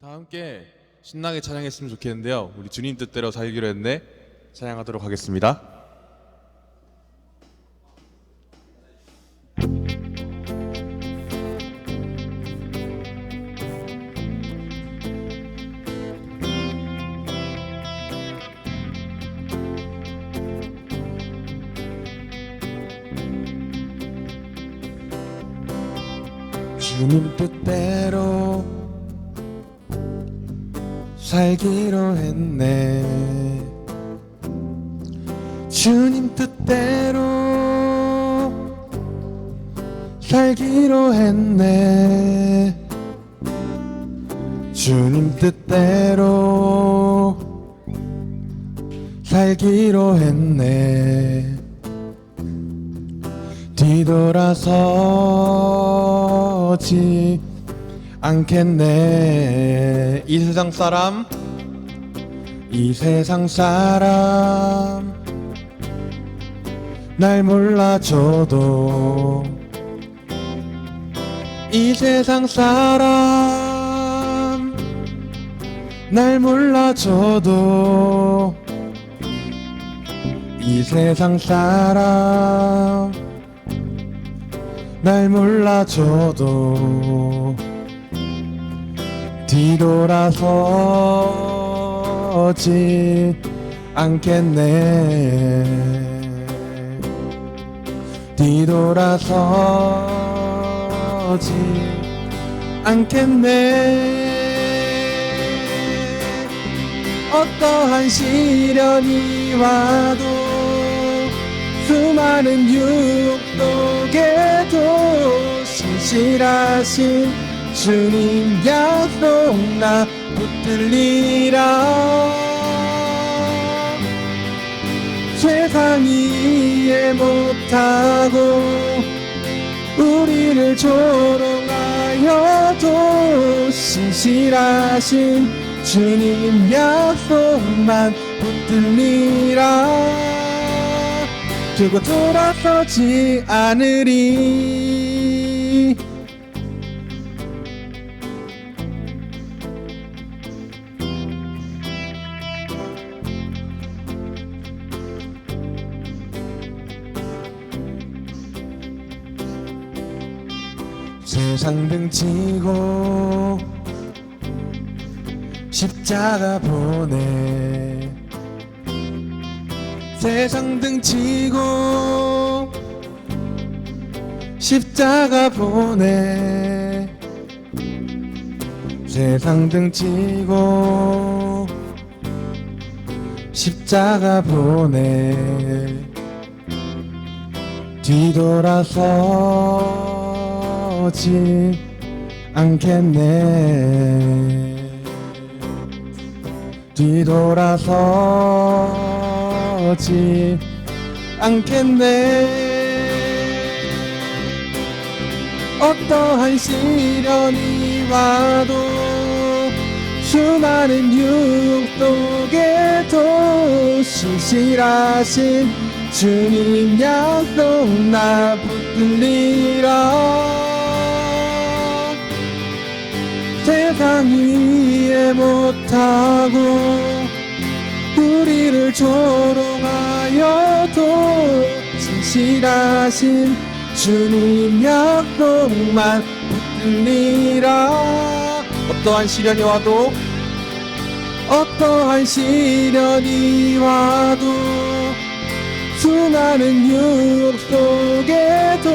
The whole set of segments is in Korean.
다 함께 신나게 찬양했으면 좋겠는데요. 우리 주님 뜻대로 살기로 했네. 찬양하도록 하겠습니다. 주님 뜻대로 살기로 했네. 주님 뜻대로 살기로 했네. 주님 뜻대로 살기로 했네. 뒤돌아서지 않겠네. 이 세상 사람 날 몰라줘도 이 세상 사람 날 몰라줘도 이 세상 사람 날 몰라줘도 뒤돌아서지 않겠네. 뒤돌아서지 않겠네. 어떠한 시련이 와도 수많은 유혹독에도 신실하신 주님 약속 나 붙들리라. 세상이 이해 못하고 우리를 조롱하여도 신실하신 주님 약속만 붙들리라. 들고 돌아서지 않으리. 세상 등지고 십자가 보내. 세상 등지고 십자가 보내. 세상 등지고 십자가 보내. 뒤돌아서지 않겠네. 뒤돌아서지 않겠네. 어떠한 시련이 와도 수많은 유혹독에도 신실하신 주님 약속 나 붙들리라. 세상이 이해 못하고 우리를 조롱하여도 신실하신 주님 약속만 붙들리라. 어떠한 시련이 와도 어떠한 시련이 와도 수많은 유혹 속에도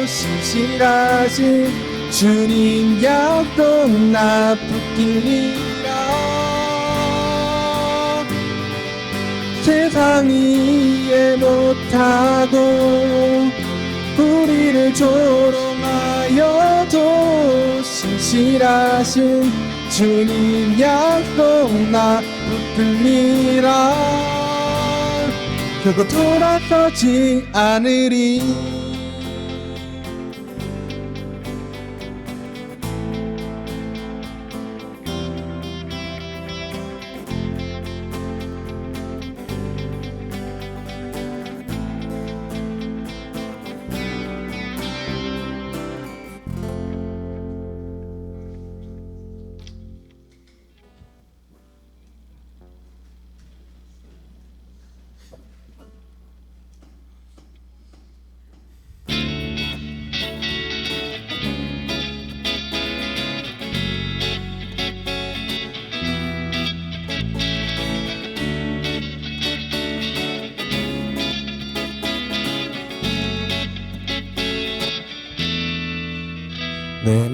신실하신 주님 약속 나 붙들리라. 세상이 이해 못하고 우리를 조롱하여도 신실하신 주님 약속 나 붙들리라. 결코 돌아서지 않으리.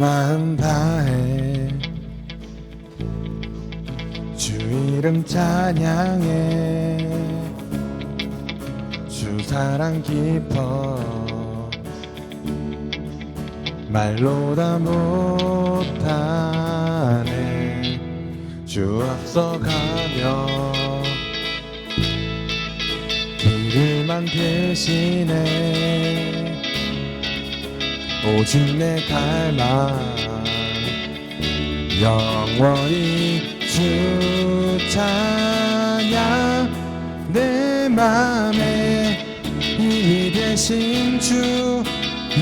마음 다해 주 이름 찬양해 주 사랑 깊어 말로 다 못하네 주 앞서가며 길을만 대신해 오직 내 갈망 영원히 주 찬양 내 맘에 힘이 되신 주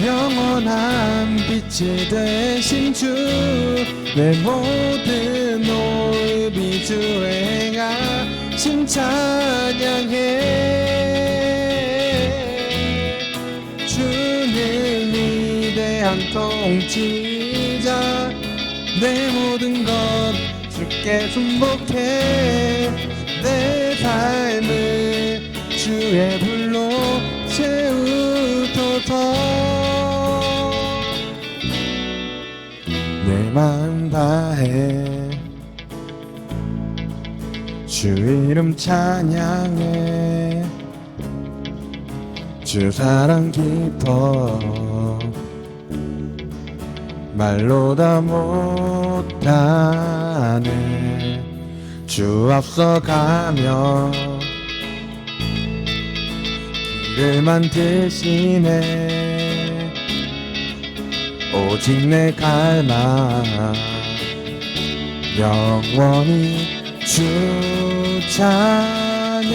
영원한 빛이 되신 주 내 모든 노입이 주 행하심 찬양해 주는 위대한 통치자 내 모든 것 주께 순복해 내 삶을 주의 불로 채우소서 내 마음 다해 주 이름 찬양해 주 사랑 깊어 말로 다 못하네 주 앞서가며 길을만 대신해 오직 내 갈망 영원히 주 찬양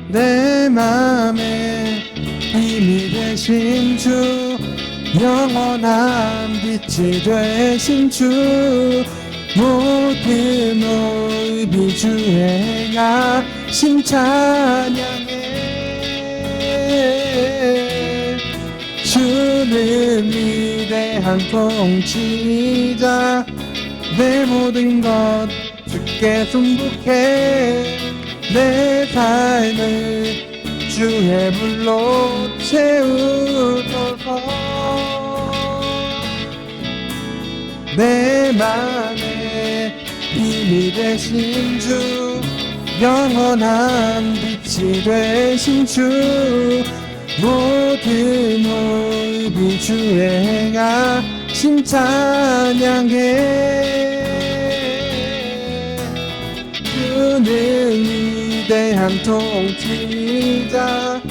내 맘에 힘이 되신 주 영원한 빛이 되신 주 모든 노입이 주의 행하심 찬양해 주는 위대한 통치자 내 모든 것 주께 순복해 내 삶을 주의 불로 채우소서 내 맘에 힘이 되신 주 영원한 빛이 되신 주 모든 노입이 주의 행하심 찬양해 주는 위대한 통치자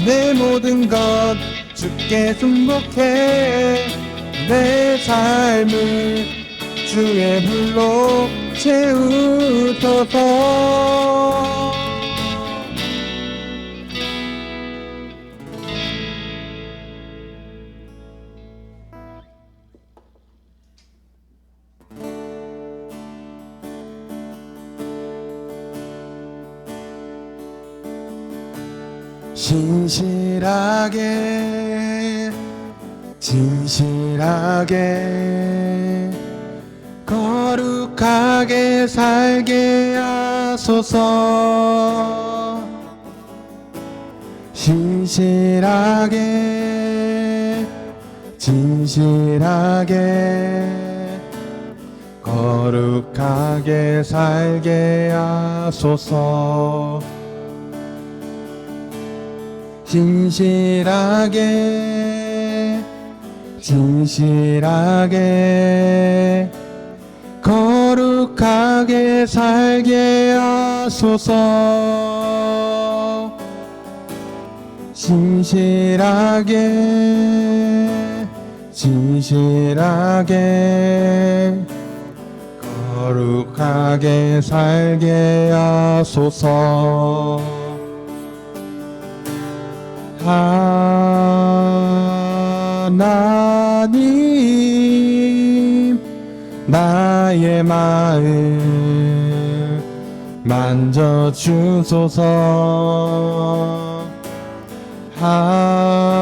내 모든 것 주께 순복해 내 삶을 주의 불로 채우소서 진실하게 거룩하게 살게 하소서 진실하게 거룩하게 살게 하소서 진실하게 거룩하게 살게 하소서 진실하게 거룩하게 살게 하소서 하나님 나의 마음 만져주소서 하나님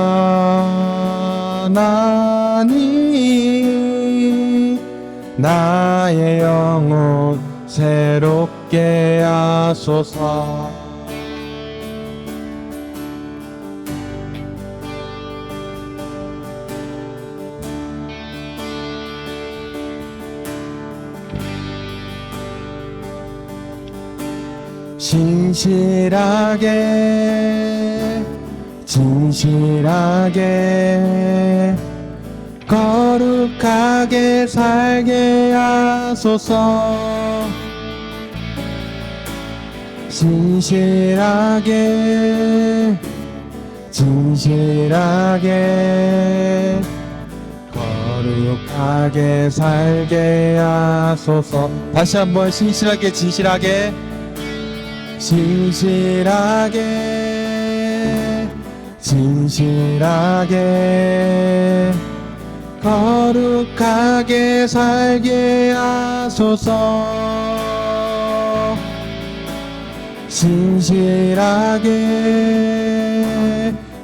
나의 영혼 새롭게 하소서 신실하게 진실하게 거룩하게 살게 하소서. 신실하게 진실하게 거룩하게 살게 하소서. 다시 한번 신실하게 진실하게 신실하게 진실하게 거룩하게 살게 하소서. 신실하게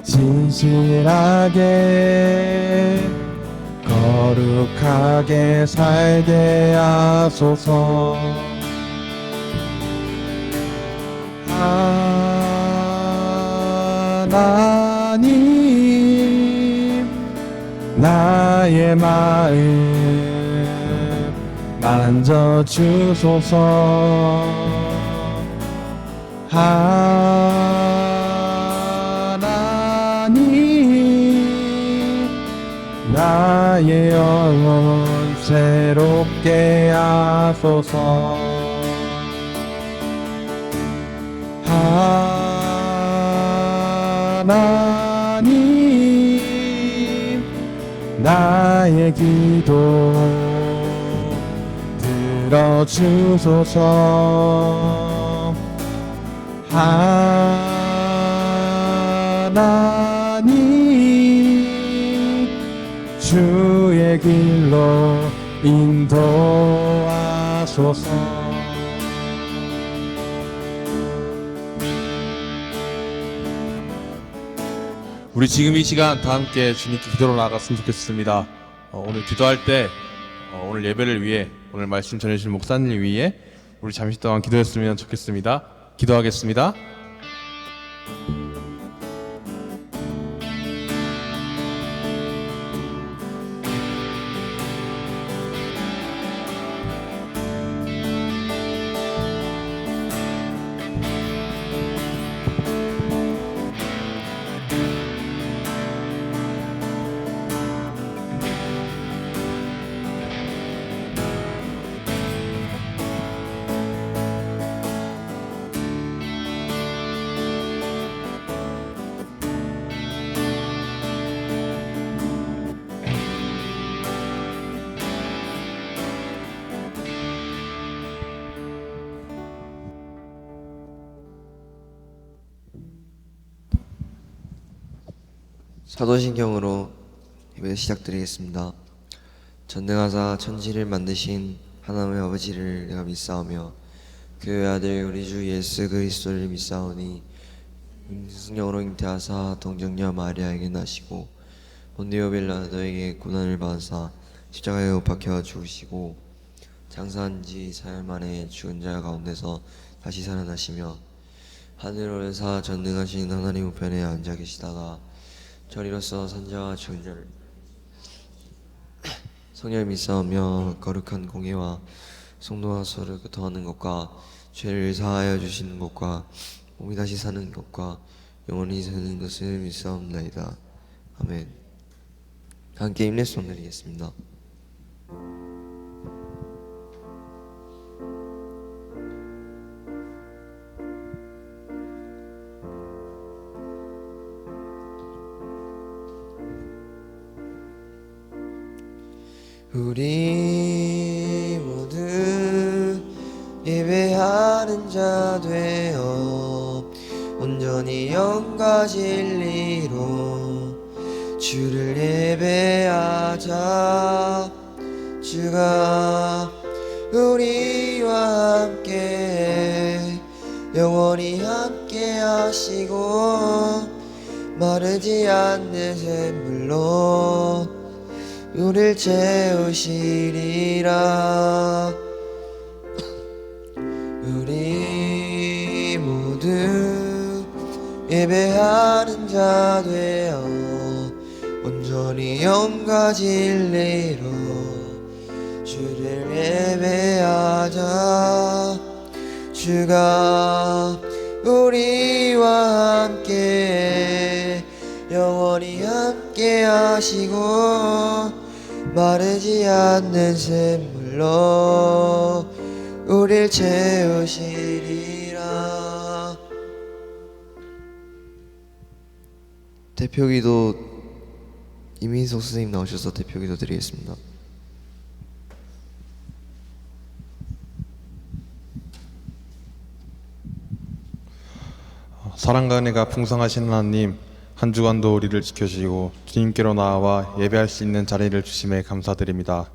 진실하게 거룩하게 살게 하소서. 하나님 나의 마음 만져주소서. 하나님 나의 영혼 새롭게 하소서. 하나님 나의 기도 들어주소서. 하나님 주의 길로 인도하소서. 우리 지금 이 시간 다 함께 주님께 기도로 나아갔으면 좋겠습니다. 오늘 기도할 때 오늘 예배를 위해 오늘 말씀 전해주신 목사님 위해 우리 잠시 동안 기도했으면 좋겠습니다. 기도하겠습니다. 사도신경으로 예배 시작드리겠습니다. 전능하사 천지를 만드신 하나님의 아버지를 내가 믿사오며 그 아들 우리 주 예수 그리스도를 믿사오니 성령으로 잉태하사 동정녀 마리아에게 나시고 본디오 빌라도에게 고난을 받으사 십자가에 못 박혀 죽으시고 장사한 지 4일 만에 죽은 자 가운데서 다시 살아나시며 하늘 오르사 전능하신 하나님 우편에 앉아 계시다가 저리로서 산자와 죽은 자를 성령을 믿사오며 거룩한 공예와 성도와 서로 교통하는 것과 죄를 사하여 주시는 것과 몸이 다시 사는 것과 영원히 사는 것을 믿사옵나이다. 아멘. 함께 힘내송 드리겠습니다. 우리 모두 예배하는 자 되어 온전히 영과 진리로 주를 예배하자. 주가 우리와 함께 영원히 함께 하시고 마르지 않는 샘물로 우릴 채우시리라. 우리 모두 예배하는 자 되어 온전히 영과 진리로 주를 주를 예배하자. 주가 우리와 함께 영원히 함께 하시고 마르지 않는 샘물로 우릴 채우시리라. 대표기도 이민석 선생님 나오셔서 대표기도 드리겠습니다. 사랑과 은혜가 풍성하신 하나님, 한 주간도 우리를 지켜주시고 주님께로 나아와 예배할 수 있는 자리를 주심에 감사드립니다.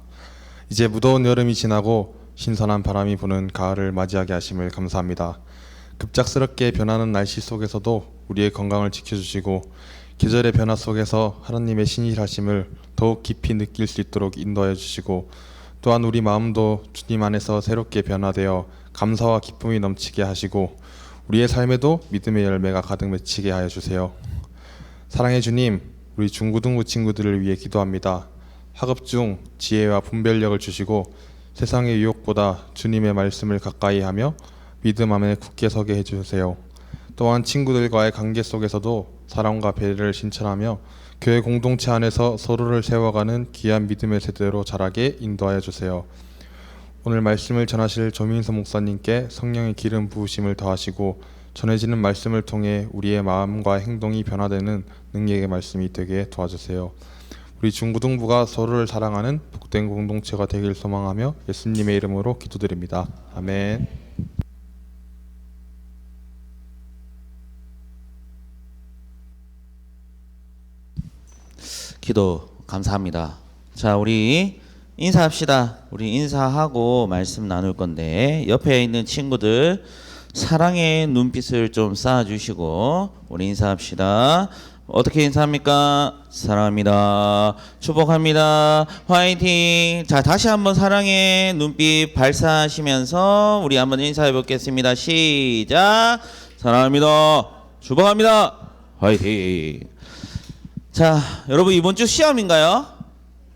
이제 무더운 여름이 지나고 신선한 바람이 부는 가을을 맞이하게 하심을 감사합니다. 급작스럽게 변하는 날씨 속에서도 우리의 건강을 지켜주시고 계절의 변화 속에서 하나님의 신실하심을 더욱 깊이 느낄 수 있도록 인도하여 주시고, 또한 우리 마음도 주님 안에서 새롭게 변화되어 감사와 기쁨이 넘치게 하시고 우리의 삶에도 믿음의 열매가 가득 맺히게 하여 주세요. 사랑의 주님, 우리 중고등부 친구들을 위해 기도합니다. 학업 중 지혜와 분별력을 주시고 세상의 유혹보다 주님의 말씀을 가까이 하며 믿음 안에 굳게 서게 해주세요. 또한 친구들과의 관계 속에서도 사랑과 배려를 실천하며 교회 공동체 안에서 서로를 세워가는 귀한 믿음의 세대로 자라게 인도하여 주세요. 오늘 말씀을 전하실 조민서 목사님께 성령의 기름 부으심을 더하시고 전해지는 말씀을 통해 우리의 마음과 행동이 변화되는 능력의 말씀이 되게 도와주세요. 우리 중고등부가 서로를 사랑하는 복된 공동체가 되길 소망하며 예수님의 이름으로 기도드립니다. 아멘. 기도 감사합니다. 자, 우리 인사합시다. 우리 인사하고 말씀 나눌 건데 옆에 있는 친구들 사랑의 눈빛을 좀 쌓아주시고 우리 인사합시다. 어떻게 인사합니까? 사랑합니다. 축복합니다. 화이팅. 자, 다시 한번 사랑의 눈빛 발사하시면서 우리 한번 인사해 보겠습니다. 시작. 사랑합니다. 축복합니다. 화이팅. 자, 여러분 이번 주 시험인가요?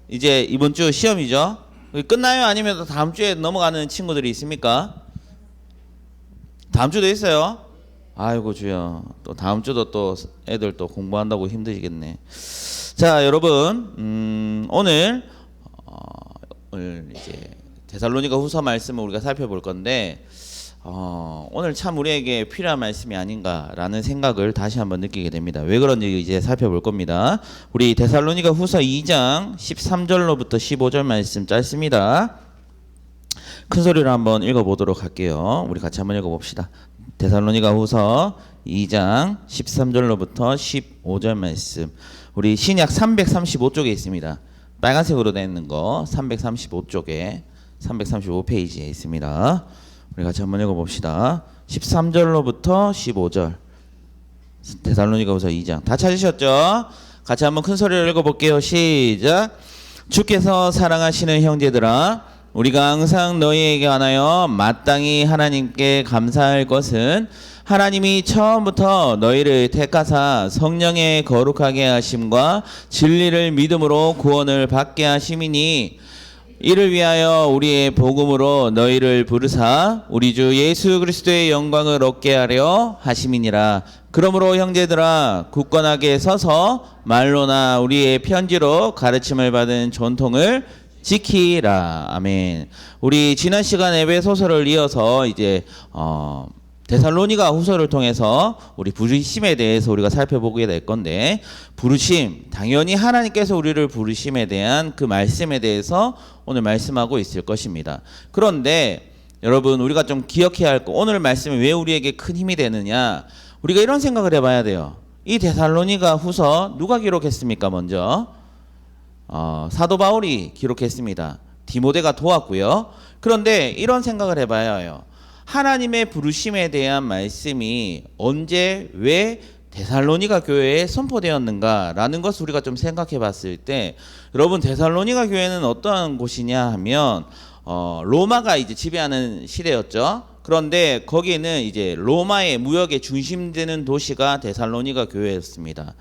이제 이번 주 시험이죠. 끝나요? 아니면 다음 주에 넘어가는 친구들이 있습니까? 다음 주도 있어요? 아이고 주여, 또 다음 주도 또 애들 또 공부한다고 힘드시겠네. 자, 여러분 오늘 이제 데살로니가 후서 말씀을 우리가 살펴볼 건데 오늘 참 우리에게 필요한 말씀이 아닌가라는 생각을 다시 한번 느끼게 됩니다. 왜 그런지 이제 살펴볼 겁니다. 우리 데살로니가 후서 2장 13절로부터 15절 말씀 짧습니다. 큰 소리로 한번 읽어보도록 할게요. 우리 같이 한번 읽어봅시다. 데살로니가 후서 2장 13절로부터 15절 말씀, 우리 신약 335쪽에 있습니다. 빨간색으로 되어 있는 거 335쪽에 335페이지에 있습니다. 우리 같이 한번 읽어봅시다. 13절로부터 15절 데살로니가후서 2장 다 찾으셨죠? 같이 한번 큰 소리로 읽어볼게요. 시작. 주께서 사랑하시는 형제들아, 우리가 항상 너희에게 관하여 마땅히 하나님께 감사할 것은 하나님이 처음부터 너희를 택하사 성령의 거룩하게 하심과 진리를 믿음으로 구원을 받게 하심이니, 이를 위하여 우리의 복음으로 너희를 부르사 우리 주 예수 그리스도의 영광을 얻게 하려 하심이니라. 그러므로 형제들아, 굳건하게 서서 말로나 우리의 편지로 가르침을 받은 전통을 지키라. 아멘. 우리 지난 시간 에베소서를 이어서 이제 데살로니가 후서를 통해서 우리 부르심에 대해서 우리가 살펴보게 될 건데, 부르심, 당연히 하나님께서 우리를 부르심에 대한 그 말씀에 대해서 오늘 말씀하고 있을 것입니다. 그런데 여러분, 우리가 좀 기억해야 할 거, 오늘 말씀이 왜 우리에게 큰 힘이 되느냐, 우리가 이런 생각을 해봐야 돼요. 이 데살로니가 후서 누가 기록했습니까? 먼저 사도 바울이 기록했습니다. 디모데가 도왔고요. 그런데 이런 생각을 해봐야 해요. 하나님의 부르심에 대한 말씀이 언제 왜 데살로니가 교회에 선포되었는가라는 것을 우리가 좀 생각해 봤을 때, 여러분 데살로니가 교회는 어떠한 곳이냐 하면 로마가 이제 지배하는 시대였죠. 그런데 거기에는 이제 로마의 무역의 중심되는 도시가 데살로니가 교회였습니다.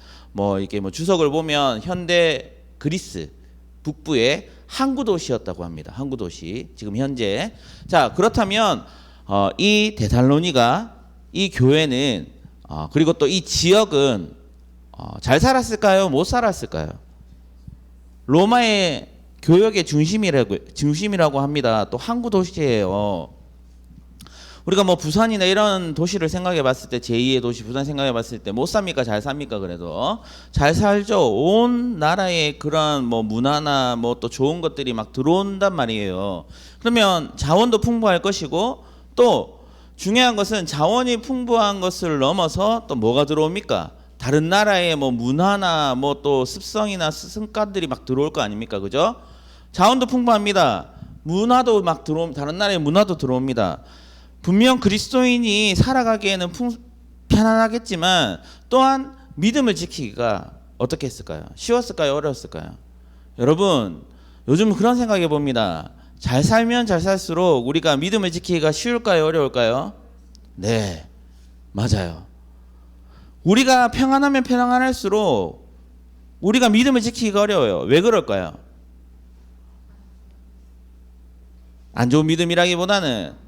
이렇게 주석을 보면 현대 그리스 북부의 항구 도시였다고 합니다. 항구 도시. 지금 현재. 자, 그렇다면 이 데살로니가 이 교회는 그리고 또 이 지역은 잘 살았을까요? 못 살았을까요? 로마의 교역의 중심이라고 합니다. 또 항구 도시예요. 우리가 뭐 부산이나 이런 도시를 생각해 봤을 때 제2의 도시 부산 생각해 봤을 때 못 삽니까? 잘 삽니까? 그래도 잘 살죠. 온 나라의 그런 뭐 문화나 뭐 또 좋은 것들이 막 들어온단 말이에요. 그러면 자원도 풍부할 것이고 또 중요한 것은 자원이 풍부한 것을 넘어서 또 뭐가 들어옵니까? 다른 나라의 뭐 문화나 뭐 또 습성이나 성과들이 막 들어올 거 아닙니까? 그죠? 자원도 풍부합니다. 문화도 막 다른 나라의 문화도 들어옵니다. 분명 그리스도인이 살아가기에는 편안하겠지만 또한 믿음을 지키기가 어떻게 했을까요? 쉬웠을까요? 어려웠을까요? 여러분, 요즘 그런 생각해 봅니다. 잘 살면 잘 살수록 우리가 믿음을 지키기가 쉬울까요? 어려울까요? 네, 맞아요. 우리가 평안하면 평안할수록 우리가 믿음을 지키기가 어려워요. 왜 그럴까요? 안 좋은 믿음이라기보다는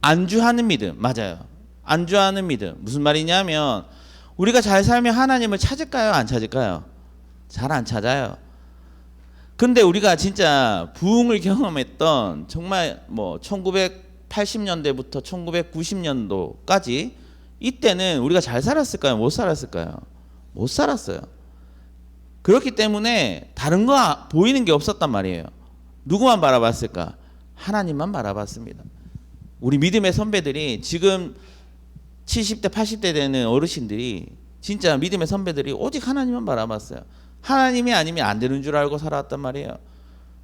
안주하는 믿음. 맞아요. 안주하는 믿음. 무슨 말이냐면 우리가 잘 살면 하나님을 찾을까요? 안 찾을까요? 잘 안 찾아요. 근데 우리가 진짜 부흥을 경험했던 정말 뭐 1980년대부터 1990년도까지 이때는 우리가 잘 살았을까요? 못 살았을까요? 못 살았어요. 그렇기 때문에 다른 거 보이는 게 없었단 말이에요. 누구만 바라봤을까? 하나님만 바라봤습니다. 우리 믿음의 선배들이 지금 70대 80대 되는 어르신들이 진짜 믿음의 선배들이 오직 하나님만 바라봤어요. 하나님이 아니면 안 되는 줄 알고 살아왔단 말이에요.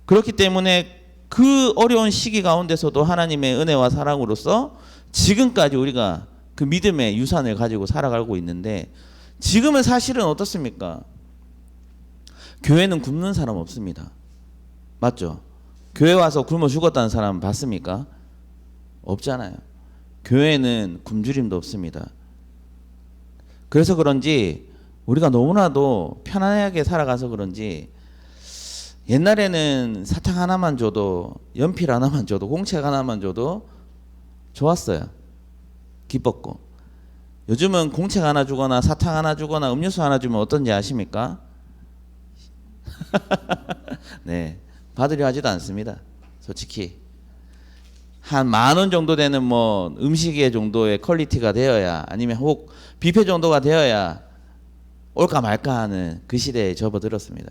그렇기 때문에 그 어려운 시기 가운데서도 하나님의 은혜와 사랑으로서 지금까지 우리가 그 믿음의 유산을 가지고 살아가고 있는데 지금은 사실은 어떻습니까? 교회는 굶는 사람 없습니다. 맞죠? 교회 와서 굶어 죽었다는 사람 봤습니까? 없잖아요. 교회는 굶주림도 없습니다. 그래서 그런지 우리가 너무나도 편안하게 살아가서 그런지 옛날에는 사탕 하나만 줘도 연필 하나만 줘도 공책 하나만 줘도 좋았어요. 기뻤고. 요즘은 공책 하나 주거나 사탕 하나 주거나 음료수 하나 주면 어떤지 아십니까? 네, 받으려 하지도 않습니다. 솔직히 한 10,000원 정도 되는 뭐 음식의 정도의 퀄리티가 되어야 아니면 혹 뷔페 정도가 되어야 올까 말까 하는 그 시대에 접어들었습니다.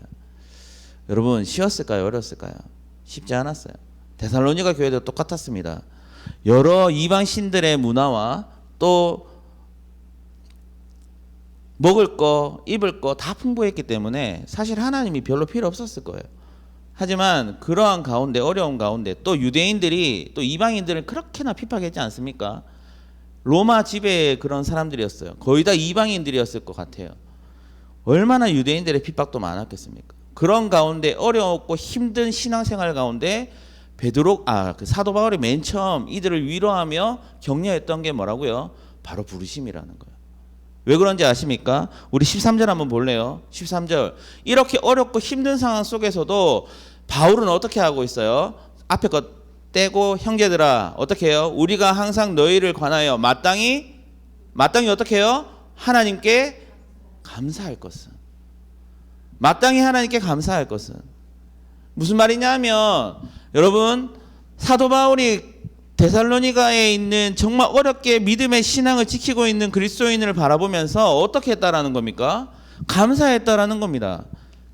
여러분 쉬웠을까요? 어려웠을까요? 쉽지 않았어요. 데살로니가 교회도 똑같았습니다. 여러 이방 신들의 문화와 또 먹을 거, 입을 거 다 풍부했기 때문에 사실 하나님이 별로 필요 없었을 거예요. 하지만 그러한 가운데 어려운 가운데 또 유대인들이 또 이방인들을 그렇게나 핍박했지 않습니까? 로마 지배의 그런 사람들이었어요. 거의 다 이방인들이었을 것 같아요. 얼마나 유대인들의 핍박도 많았겠습니까? 그런 가운데 어렵고 힘든 신앙생활 가운데 그 사도 바울이 맨 처음 이들을 위로하며 격려했던 게 뭐라고요? 바로 부르심이라는 거예요. 왜 그런지 아십니까? 우리 13절 한번 볼래요? 13절. 이렇게 어렵고 힘든 상황 속에서도 바울은 어떻게 하고 있어요? 앞에 것 떼고 형제들아 어떻게 해요? 우리가 항상 너희를 관하여 마땅히 어떻게 해요? 하나님께 감사할 것은. 마땅히 하나님께 감사할 것은. 무슨 말이냐면 여러분 사도 바울이 데살로니가에 있는 정말 어렵게 믿음의 신앙을 지키고 있는 그리스도인을 바라보면서 어떻게 했다라는 겁니까? 감사했다라는 겁니다.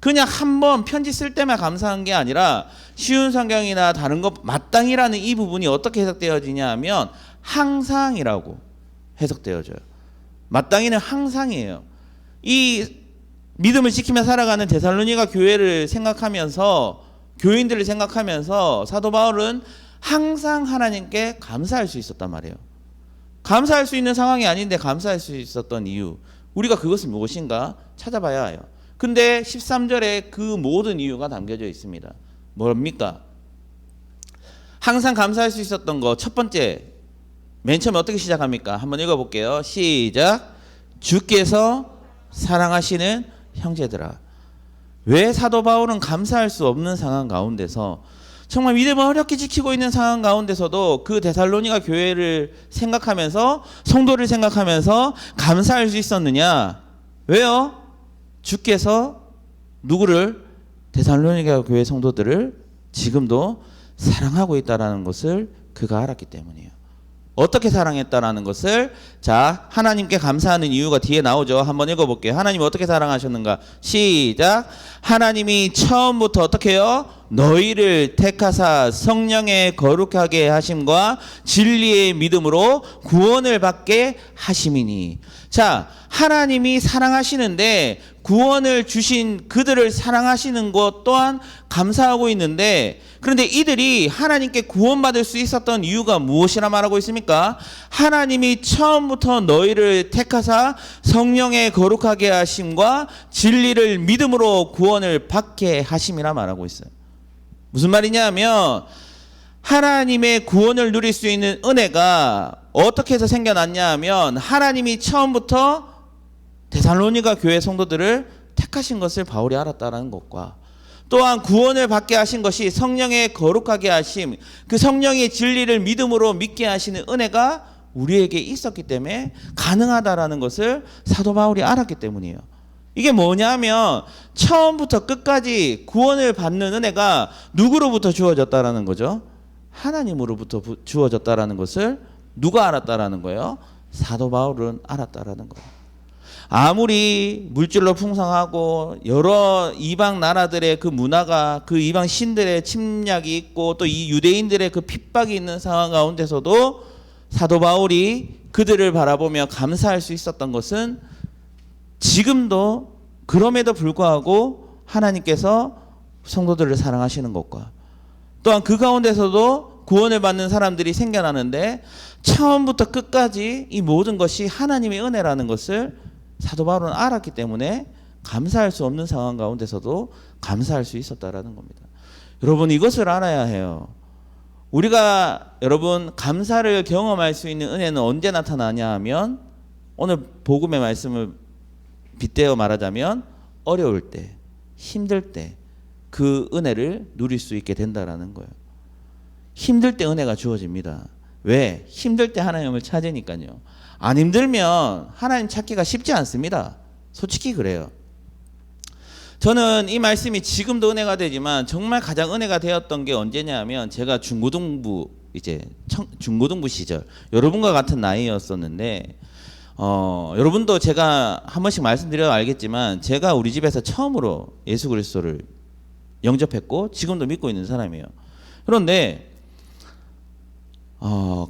그냥 한번 편지 쓸 때만 감사한 게 아니라 쉬운 성경이나 다른 것 마땅히라는 이 부분이 어떻게 해석되어지냐 하면 항상이라고 해석되어져요. 마땅히는 항상이에요. 이 믿음을 지키며 살아가는 데살로니가 교회를 생각하면서 교인들을 생각하면서 사도 바울은 항상 하나님께 감사할 수 있었단 말이에요. 감사할 수 있는 상황이 아닌데 감사할 수 있었던 이유, 우리가 그것은 무엇인가 찾아봐야 해요. 근데 13절에 그 모든 이유가 담겨져 있습니다. 뭡니까? 항상 감사할 수 있었던 거 첫 번째, 맨 처음에 어떻게 시작합니까? 한번 왜 사도 바울은 감사할 수 없는 상황 가운데서 정말 믿음을 어렵게 지키고 있는 상황 가운데서도 그 데살로니가 교회를 생각하면서 성도를 생각하면서 감사할 수 있었느냐? 왜요? 주께서 누구를? 데살로니가 교회 성도들을 지금도 사랑하고 있다라는 것을 그가 알았기 때문이에요. 어떻게 사랑했다라는 것을 자 하나님께 감사하는 이유가 뒤에 나오죠. 한번 읽어볼게요. 하나님 어떻게 사랑하셨는가? 시작. 하나님이 처음부터 어떻게 해요? 너희를 택하사 성령의 거룩하게 하심과 진리의 믿음으로 구원을 받게 하심이니. 자, 하나님이 사랑하시는데 구원을 주신 그들을 사랑하시는 것 또한 감사하고 있는데, 그런데 이들이 하나님께 구원받을 수 있었던 이유가 무엇이라 말하고 있습니까? 하나님이 처음부터 너희를 택하사 성령의 거룩하게 하심과 진리를 믿음으로 구원을 받게 하심이라 말하고 있어요. 무슨 말이냐 하면 하나님의 구원을 누릴 수 있는 은혜가 어떻게 해서 생겨났냐 하면 하나님이 처음부터 데살로니가 교회 성도들을 택하신 것을 바울이 알았다는 것과, 또한 구원을 받게 하신 것이 성령의 거룩하게 하심, 그 성령의 진리를 믿음으로 믿게 하시는 은혜가 우리에게 있었기 때문에 가능하다라는 것을 사도 바울이 알았기 때문이에요. 이게 뭐냐면 처음부터 끝까지 구원을 받는 은혜가 누구로부터 주어졌다라는 거죠? 하나님으로부터 주어졌다라는 것을 누가 알았다라는 거예요? 사도 바울은 알았다라는 거예요. 아무리 물질로 풍성하고 여러 이방 나라들의 그 문화가, 그 이방 신들의 침략이 있고 또 이 유대인들의 그 핍박이 있는 상황 가운데서도 사도 바울이 그들을 바라보며 감사할 수 있었던 것은 지금도 그럼에도 불구하고 하나님께서 성도들을 사랑하시는 것과, 또한 그 가운데서도 구원을 받는 사람들이 생겨나는데 처음부터 끝까지 이 모든 것이 하나님의 은혜라는 것을 사도 바울은 알았기 때문에 감사할 수 없는 상황 가운데서도 감사할 수 있었다라는 겁니다. 여러분, 이것을 알아야 해요. 우리가 여러분 감사를 경험할 수 있는 은혜는 언제 나타나냐 하면, 오늘 복음의 말씀을 빗대어 말하자면 어려울 때, 힘들 때 그 은혜를 누릴 수 있게 된다라는 거예요. 힘들 때 은혜가 주어집니다. 왜? 힘들 때 하나님을 찾으니까요. 안 힘들면 하나님 찾기가 쉽지 않습니다. 솔직히 그래요. 저는 이 말씀이 지금도 은혜가 되지만 정말 가장 은혜가 되었던 게 언제냐 하면, 제가 중고등부 시절 여러분과 같은 나이였었는데, 여러분도 제가 한 번씩 말씀드려 알겠지만 제가 우리 집에서 처음으로 예수 그리스도를 영접했고 지금도 믿고 있는 사람이에요. 그런데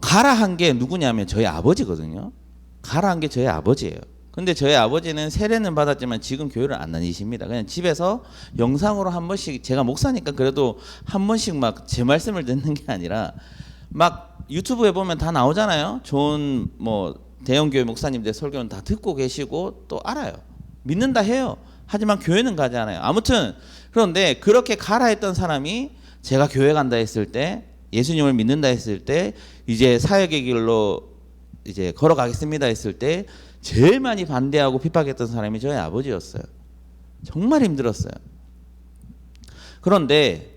가라 한 게 누구냐면 저희 아버지거든요. 가라 한 게 저희 아버지예요. 근데 저희 아버지는 세례는 받았지만 지금 교회를 안 다니십니다. 그냥 집에서 영상으로 한 번씩, 제가 목사니까 그래도 한 번씩 막 제 말씀을 듣는 게 아니라 막 유튜브에 보면 다 나오잖아요. 좋은 뭐 대형 교회 목사님들 설교는 다 듣고 계시고 또 알아요. 믿는다 해요. 하지만 교회는 가지 않아요. 아무튼 그런데 그렇게 가라 했던 사람이 제가 교회 간다 했을 때, 예수님을 믿는다 했을 때, 이제 사역의 길로 이제 걸어가겠습니다 했을 때 제일 많이 반대하고 핍박했던 사람이 저희 아버지였어요. 정말 힘들었어요. 그런데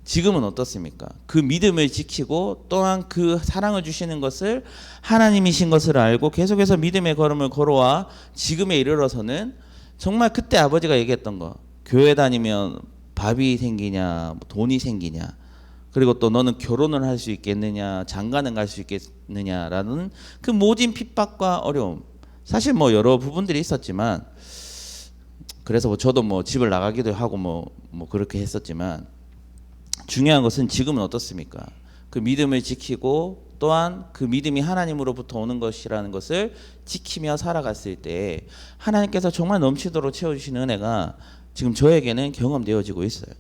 지금은 어떻습니까? 그 믿음을 지키고 또한 그 사랑을 주시는 것을 하나님이신 것을 알고 계속해서 믿음의 걸음을 걸어와 지금에 이르러서는 정말 그때 아버지가 얘기했던 거, 교회 다니면 밥이 생기냐, 돈이 생기냐, 그리고 또 너는 결혼을 할 수 있겠느냐, 장가는 갈 수 있겠느냐라는 그 모든 핍박과 어려움, 사실 뭐 여러 부분들이 있었지만, 그래서 뭐 저도 뭐 집을 나가기도 하고 뭐 그렇게 했었지만, 중요한 것은 지금은 어떻습니까? 그 믿음을 지키고 또한 그 믿음이 하나님으로부터 오는 것이라는 것을 지키며 살아갔을 때 하나님께서 정말 넘치도록 채워주시는 은혜가 지금 저에게는 경험되어지고 있어요.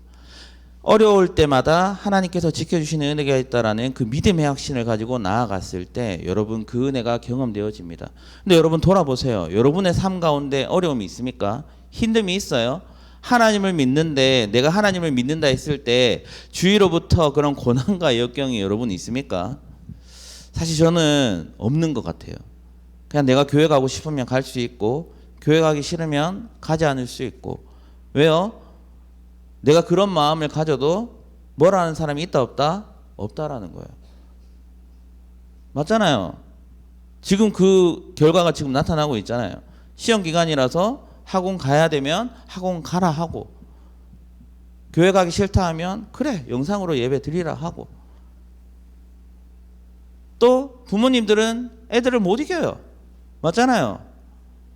어려울 때마다 하나님께서 지켜주시는 은혜가 있다라는 그 믿음의 확신을 가지고 나아갔을 때 여러분 그 은혜가 경험되어집니다. 근데 여러분 돌아보세요. 여러분의 삶 가운데 어려움이 있습니까? 힘듦이 있어요? 하나님을 믿는데, 내가 하나님을 믿는다 했을 때 주위로부터 그런 고난과 역경이 여러분 있습니까? 사실 저는 없는 것 같아요. 그냥 내가 교회 가고 싶으면 갈 수 있고 교회 가기 싫으면 가지 않을 수 있고. 왜요? 내가 그런 마음을 가져도 뭐라 하는 사람이 있다 없다? 없다라는 거예요. 맞잖아요. 지금 그 결과가 지금 나타나고 있잖아요. 시험 기간이라서 학원 가야 되면 학원 가라 하고, 교회 가기 싫다 하면 그래 영상으로 예배 드리라 하고, 또 부모님들은 애들을 못 이겨요. 맞잖아요.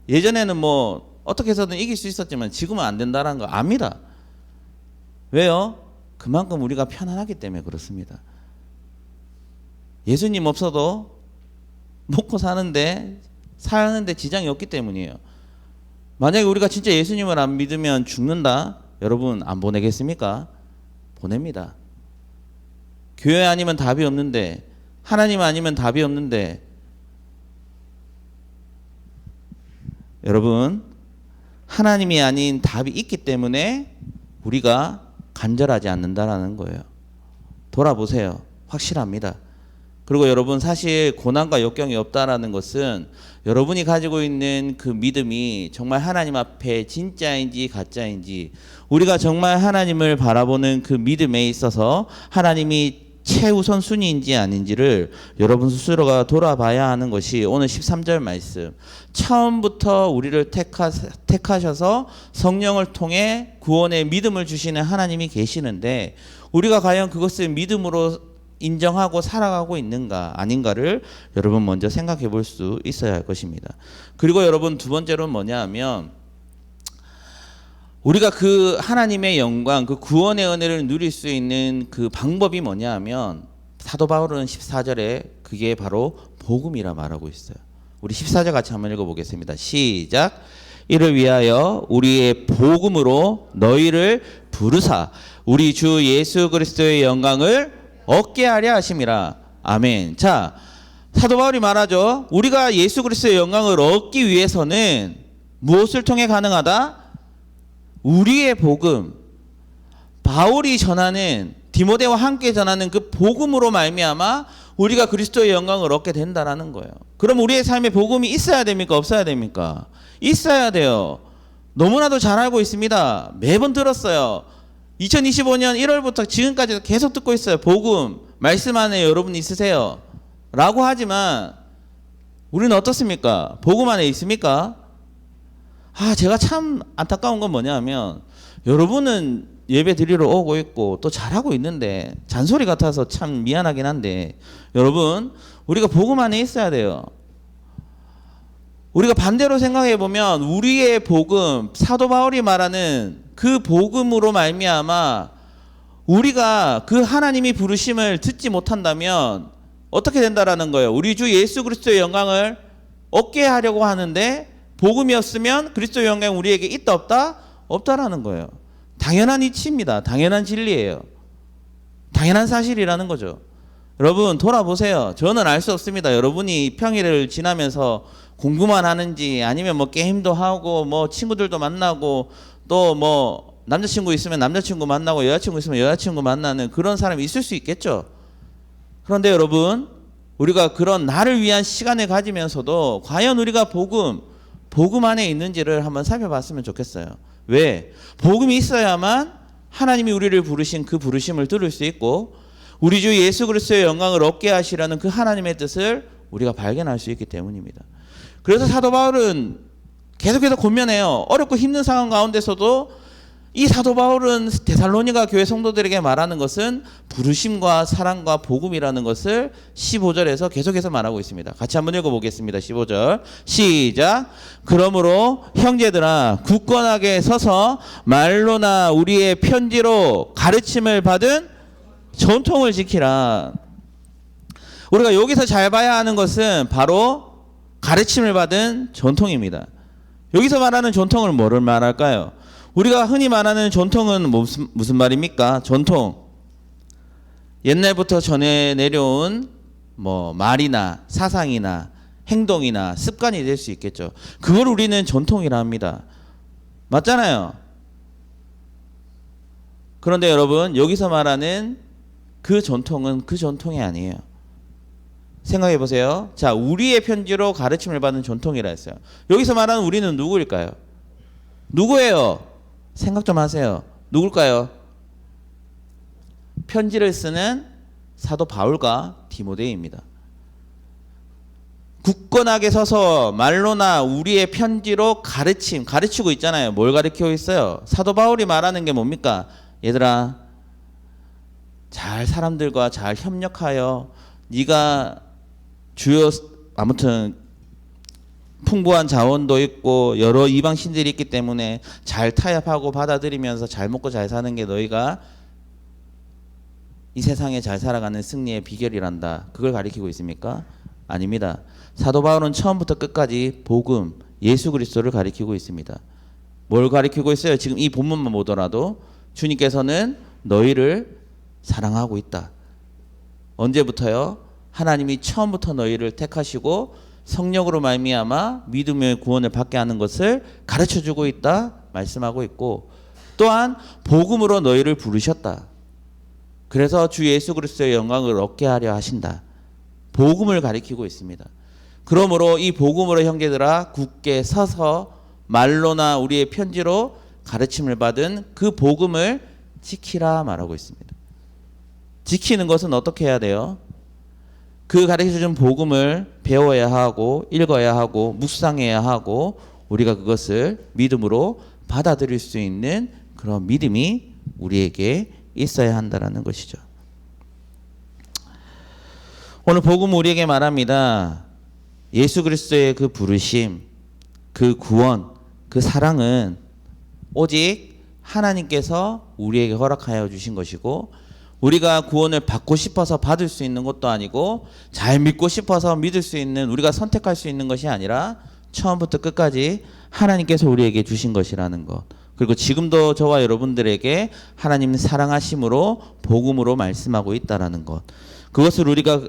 예전에는 뭐 어떻게 해서든 이길 수 있었지만 지금은 안 된다는 거 압니다. 왜요? 그만큼 우리가 편안하기 때문에 그렇습니다. 예수님 없어도 먹고 사는데 지장이 없기 때문이에요. 만약에 우리가 진짜 예수님을 안 믿으면 죽는다? 여러분 안 보내겠습니까? 보냅니다. 교회 아니면 답이 없는데, 하나님 아니면 답이 없는데, 여러분 하나님이 아닌 답이 있기 때문에 우리가 간절하지 않는다라는 거예요. 돌아보세요. 확실합니다. 그리고 여러분 사실 고난과 역경이 없다라는 것은 여러분이 가지고 있는 그 믿음이 정말 하나님 앞에 진짜인지 가짜인지, 우리가 정말 하나님을 바라보는 그 믿음에 있어서 하나님이 최우선 순위인지 아닌지를 여러분 스스로가 돌아봐야 하는 것이 오늘 13절 말씀, 처음부터 우리를 택하셔서 성령을 통해 구원의 믿음을 주시는 하나님이 계시는데 우리가 과연 그것을 믿음으로 인정하고 살아가고 있는가 아닌가를 여러분 먼저 생각해 볼 수 있어야 할 것입니다. 그리고 여러분 두 번째로는 뭐냐 하면, 우리가 그 하나님의 영광, 그 구원의 은혜를 누릴 수 있는 그 방법이 뭐냐 하면, 사도 바울은 14절에 그게 바로 복음이라 말하고 있어요. 우리 14절 같이 한번 읽어보겠습니다. 시작. 이를 위하여 우리의 복음으로 너희를 부르사 우리 주 예수 그리스도의 영광을 얻게 하려 하심이라. 아멘. 자, 사도 바울이 말하죠. 우리가 예수 그리스도의 영광을 얻기 위해서는 무엇을 통해 가능하다? 우리의 복음, 바울이 전하는, 디모데와 함께 전하는 그 복음으로 말미암아 우리가 그리스도의 영광을 얻게 된다라는 거예요. 그럼 우리의 삶에 복음이 있어야 됩니까? 없어야 됩니까? 있어야 돼요. 너무나도 잘 알고 있습니다. 매번 들었어요. 2025년 1월부터 지금까지 계속 듣고 있어요. 복음, 말씀 안에 여러분 있으세요? 라고 하지만 우리는 어떻습니까? 복음 안에 있습니까? 제가 참 안타까운 건 뭐냐 하면, 여러분은 예배 드리러 오고 있고 또 잘하고 있는데 잔소리 같아서 참 미안하긴 한데, 여러분 우리가 복음 안에 있어야 돼요. 우리가 반대로 생각해 보면 우리의 복음, 사도 바울이 말하는 그 복음으로 말미암아 우리가 그 하나님이 부르심을 듣지 못한다면 어떻게 된다라는 거예요. 우리 주 예수 그리스도의 영광을 얻게 하려고 하는데 복음이 없으면 그리스도의 영광이 우리에게 있다 없다? 없다라는 거예요. 당연한 이치입니다. 당연한 진리예요. 당연한 사실이라는 거죠. 여러분 돌아보세요. 저는 알 수 없습니다. 여러분이 평일을 지나면서 공부만 하는지, 아니면 뭐 게임도 하고 뭐 친구들도 만나고, 또 뭐 남자친구 있으면 남자친구 만나고 여자친구 있으면 여자친구 만나는 그런 사람이 있을 수 있겠죠. 그런데 여러분, 우리가 그런 나를 위한 시간을 가지면서도 과연 우리가 복음 안에 있는지를 한번 살펴봤으면 좋겠어요. 왜? 복음이 있어야만 하나님이 우리를 부르신 그 부르심을 들을 수 있고, 우리 주 예수 그리스도의 영광을 얻게 하시라는 그 하나님의 뜻을 우리가 발견할 수 있기 때문입니다. 그래서 사도 바울은 계속해서 권면해요. 어렵고 힘든 상황 가운데서도 이 사도 바울은 데살로니가 교회 성도들에게 말하는 것은 부르심과 사랑과 복음이라는 것을 15절에서 계속해서 말하고 있습니다. 같이 한번 읽어보겠습니다. 15절 시작. 그러므로 형제들아 굳건하게 서서 말로나 우리의 편지로 가르침을 받은 전통을 지키라. 우리가 여기서 잘 봐야 하는 것은 바로 가르침을 받은 전통입니다. 여기서 말하는 전통은 뭐를 말할까요? 우리가 흔히 말하는 전통은 무슨 말입니까? 전통. 옛날부터 전해 내려온 뭐 말이나 사상이나 행동이나 습관이 될 수 있겠죠. 그걸 우리는 전통이라 합니다. 맞잖아요. 그런데 여러분, 여기서 말하는 그 전통은 그 전통이 아니에요. 생각해 보세요. 자, 우리의 편지로 가르침을 받는 전통이라 했어요. 여기서 말하는 우리는 누구일까요? 누구예요? 생각 좀 하세요. 누굴까요? 편지를 쓰는 사도 바울과 디모데입니다. 굳건하게 서서 말로나 우리의 편지로 가르치고 있잖아요. 뭘 가르치고 있어요? 사도 바울이 말하는 게 뭡니까? 얘들아, 잘 사람들과 잘 협력하여 네가 아무튼 풍부한 자원도 있고 여러 이방 신들이 있기 때문에 잘 타협하고 받아들이면서 잘 먹고 잘 사는 게 너희가 이 세상에 잘 살아가는 승리의 비결이란다. 그걸 가리키고 있습니까? 아닙니다. 사도 바울은 처음부터 끝까지 복음, 예수 그리스도를 가리키고 있습니다. 뭘 가리키고 있어요? 지금 이 본문만 보더라도 주님께서는 너희를 사랑하고 있다. 언제부터요? 하나님이 처음부터 너희를 택하시고 성령으로 말미암아 믿음의 구원을 받게 하는 것을 가르쳐주고 있다 말씀하고 있고, 또한 복음으로 너희를 부르셨다. 그래서 주 예수 그리스도의 영광을 얻게 하려 하신다. 복음을 가리키고 있습니다. 그러므로 이 복음으로 형제들아 굳게 서서 말로나 우리의 편지로 가르침을 받은 그 복음을 지키라 말하고 있습니다. 지키는 것은 어떻게 해야 돼요? 그 가르쳐준 복음을 배워야 하고 읽어야 하고 묵상해야 하고 우리가 그것을 믿음으로 받아들일 수 있는 그런 믿음이 우리에게 있어야 한다는 것이죠. 오늘 복음은 우리에게 말합니다. 예수 그리스도의 그 부르심, 그 구원, 그 사랑은 오직 하나님께서 우리에게 허락하여 주신 것이고, 우리가 구원을 받고 싶어서 받을 수 있는 것도 아니고 잘 믿고 싶어서 믿을 수 있는, 우리가 선택할 수 있는 것이 아니라 처음부터 끝까지 하나님께서 우리에게 주신 것이라는 것. 그리고 지금도 저와 여러분들에게 하나님 사랑하심으로 복음으로 말씀하고 있다라는 것. 그것을 우리가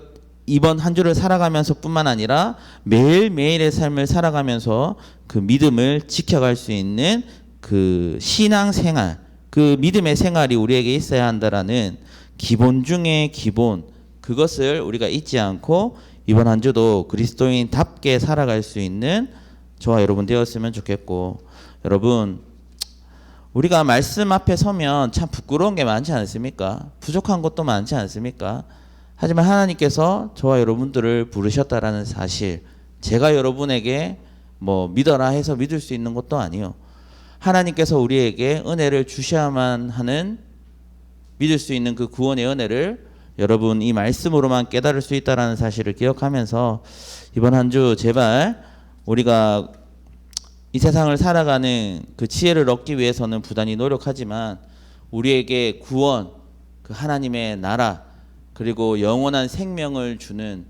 이번 한 주를 살아가면서 뿐만 아니라 매일매일의 삶을 살아가면서 그 믿음을 지켜갈 수 있는 그 신앙생활, 그 믿음의 생활이 우리에게 있어야 한다라는 기본 중에 기본, 그것을 우리가 잊지 않고 이번 한 주도 그리스도인답게 살아갈 수 있는 저와 여러분 되었으면 좋겠고, 여러분 우리가 말씀 앞에 서면 참 부끄러운 게 많지 않습니까? 부족한 것도 많지 않습니까? 하지만 하나님께서 저와 여러분들을 부르셨다라는 사실, 제가 여러분에게 뭐 믿어라 해서 믿을 수 있는 것도 아니요. 하나님께서 우리에게 은혜를 주셔야만 하는, 믿을 수 있는 그 구원의 은혜를 여러분 이 말씀으로만 깨달을 수 있다라는 사실을 기억하면서 이번 한 주 제발 우리가 이 세상을 살아가는 그 지혜를 얻기 위해서는 부단히 노력하지만 우리에게 구원, 그 하나님의 나라, 그리고 영원한 생명을 주는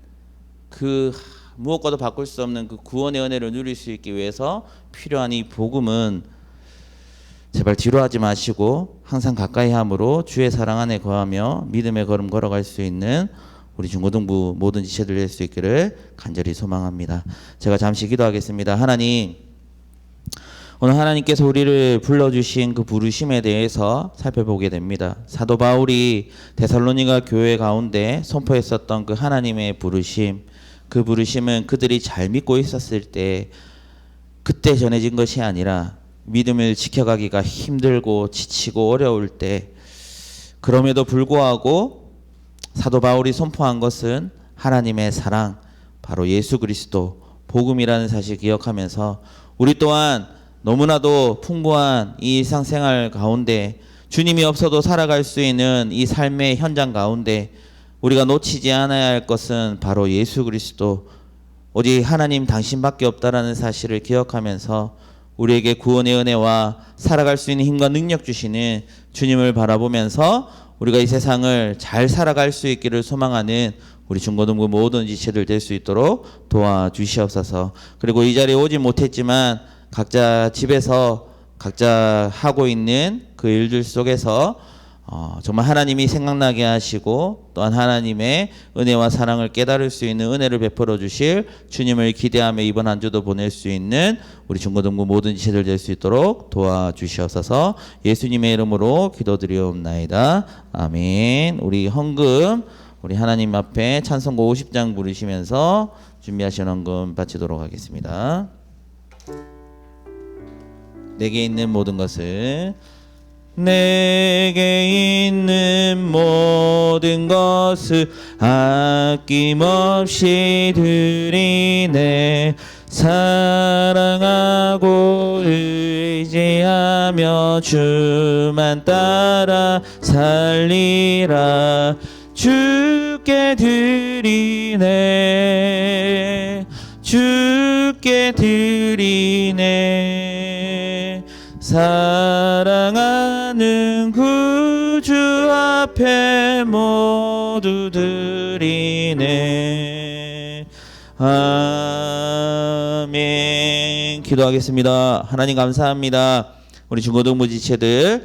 그 무엇과도 바꿀 수 없는 그 구원의 은혜를 누릴 수 있기 위해서 필요한 이 복음은 제발 뒤로하지 마시고 항상 가까이 함으로 주의 사랑 안에 거하며 믿음의 걸음 걸어갈 수 있는 우리 중고등부 모든 지체들 될 수 있기를 간절히 소망합니다. 제가 잠시 기도하겠습니다. 하나님, 오늘 하나님께서 우리를 불러주신 그 부르심에 대해서 살펴보게 됩니다. 사도 바울이 데살로니가 교회 가운데 선포했었던 그 하나님의 부르심, 그 부르심은 그들이 잘 믿고 있었을 때 그때 전해진 것이 아니라 믿음을 지켜가기가 힘들고 지치고 어려울 때, 그럼에도 불구하고 사도 바울이 선포한 것은 하나님의 사랑, 바로 예수 그리스도 복음이라는 사실 기억하면서 우리 또한 너무나도 풍부한 이 일상생활 가운데 주님이 없어도 살아갈 수 있는 이 삶의 현장 가운데 우리가 놓치지 않아야 할 것은 바로 예수 그리스도, 오직 하나님 당신밖에 없다라는 사실을 기억하면서 우리에게 구원의 은혜와 살아갈 수 있는 힘과 능력 주시는 주님을 바라보면서 우리가 이 세상을 잘 살아갈 수 있기를 소망하는 우리 중고등부 모든 지체들 될 수 있도록 도와주시옵소서. 그리고 이 자리에 오지 못했지만 각자 집에서 각자 하고 있는 그 일들 속에서 정말 하나님이 생각나게 하시고 또한 하나님의 은혜와 사랑을 깨달을 수 있는 은혜를 베풀어 주실 주님을 기대하며 이번 한 주도 보낼 수 있는 우리 중고등부 모든 지체들 될 수 있도록 도와주시옵소서. 예수님의 이름으로 기도드리옵나이다. 아멘. 우리 헌금 우리 하나님 앞에 찬송곡 50장 부르시면서 준비하신 헌금 바치도록 하겠습니다. 내게 있는 모든 것을 내게 있는 모든 것을 아낌없이 드리네. 사랑하고 의지하며 주만 따라 살리라. 주께 드리네. 주께 드리네. 사랑하는 구주 앞에 모두 드리네. 아멘. 기도하겠습니다. 하나님 감사합니다. 우리 중고등부 지체들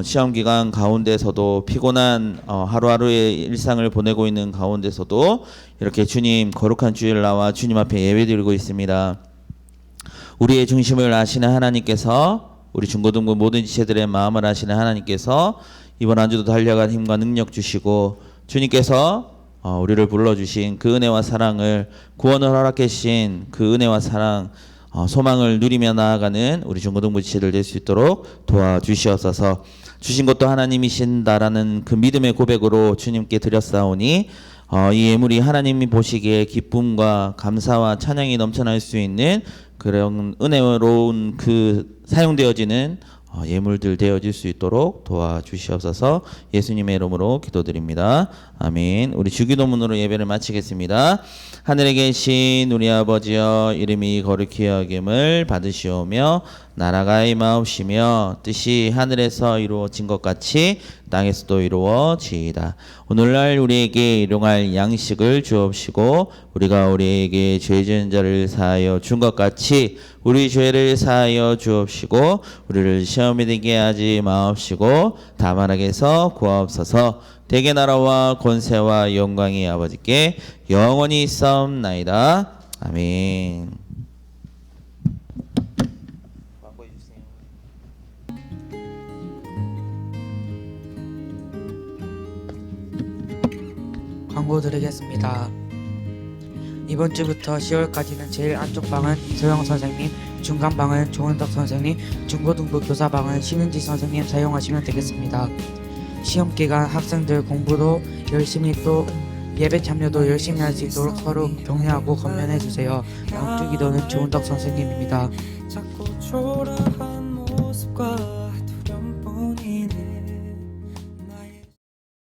시험 기간 가운데서도 피곤한 하루하루의 일상을 보내고 있는 가운데서도 이렇게 주님 거룩한 주일 나와 주님 앞에 예배드리고 있습니다. 우리의 중심을 아시는 하나님께서, 우리 중고등부 모든 지체들의 마음을 아시는 하나님께서 이번 한 주도 달려간 힘과 능력 주시고, 주님께서 우리를 불러주신 그 은혜와 사랑을, 구원을 허락해 주신 그 은혜와 사랑, 소망을 누리며 나아가는 우리 중고등부 지체들 될 수 있도록 도와주시옵소서. 주신 것도 하나님이신다라는 그 믿음의 고백으로 주님께 드렸사오니 이 예물이 하나님이 보시기에 기쁨과 감사와 찬양이 넘쳐날 수 있는 그런 은혜로운 그 사용되어지는 예물들 되어질 수 있도록 도와주시옵소서. 예수님의 이름으로 기도드립니다. 아멘. 우리 주기도문으로 예배를 마치겠습니다. 하늘에 계신 우리 아버지여, 이름이 거룩히 여김을 받으시오며 나라가 임하옵시며 뜻이 하늘에서 이루어진 것 같이 땅에서도 이루어지이다. 오늘날 우리에게 일용할 양식을 주옵시고 우리가 우리에게 죄 지은 자를 사하여 준 것 같이 우리 죄를 사하여 주옵시고 우리를 시험에 들게 하지 마옵시고 다만 악에서 구하옵소서. 대개 나라와 권세와 영광이 아버지께 영원히 있사옵나이다. 아멘. 광고 드리겠습니다. 이번 주부터 10월까지는 제일 안쪽 방은 이소영 선생님, 중간 방은 조은덕 선생님, 중고등부 교사 방은 신은지 선생님 사용하시면 되겠습니다. 시험 기간 학생들 공부도 열심히 또 예배 참여도 열심히 할 수 있도록 서로 격려하고 격려해 주세요. 다음 주 기도는 조은덕 선생님입니다. 자꾸 초라한 모습과